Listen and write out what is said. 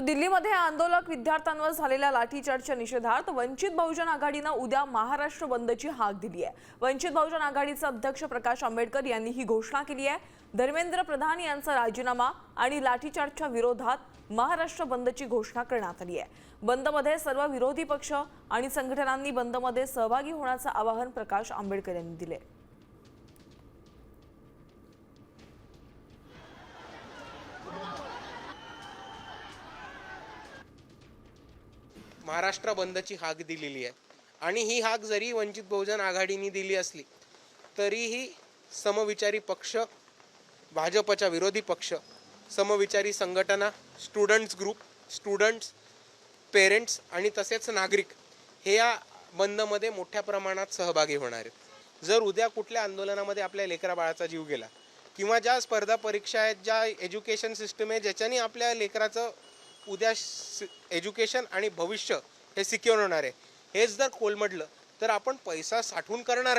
तर दिल्लीमध्ये आंदोलक विद्यार्थ्यांवर झालेल्या लाठीचार्जच्या निषेधार्थ वंचित बहुजन आघाडीने उद्या महाराष्ट्र बंदची हाक दिली आहे। वंचित बहुजन आघाडीचे अध्यक्ष प्रकाश आंबेडकर यांनी ही घोषणा केली आहे। धर्मेंद्र प्रधान यांचा राजीनामा आणि लाठीचार्जच्या विरोधात महाराष्ट्र बंदची घोषणा करण्यात आली आहे। बंदमध्ये सर्व विरोधी पक्ष आणि संघटनांनी बंदमध्ये सहभागी होण्याचे आवाहन प्रकाश आंबेडकर यांनी दिले। महाराष्ट्र बंदची हाक दिलेली आहे आणि ही हाक जरी वंचित बहुजन आघाडीने दिली असली तरीही समविचारी पक्ष, भाजपच्या विरोधी पक्ष, समविचारी संघटना, स्टुडंट्स ग्रुप, स्टुडंट्स, पेरेंट्स आणि तसेच नागरिक हे या बंदमध्ये मोठ्या प्रमाणात सहभागी होणार आहेत। जर उद्या कुठल्या आंदोलनामध्ये आपल्या लेकरा बाळाचा जीव गेला किंवा ज्या स्पर्धा परीक्षा आहेत, ज्या एज्युकेशन सिस्टम आहे ज्याच्याने आपल्या लेकराचं उद्या एज्युकेशन आणि भविष्य हे सिक्युअर होणार आहे, हेच जर कोलमडलं तर आपण पैसा साठवून करणार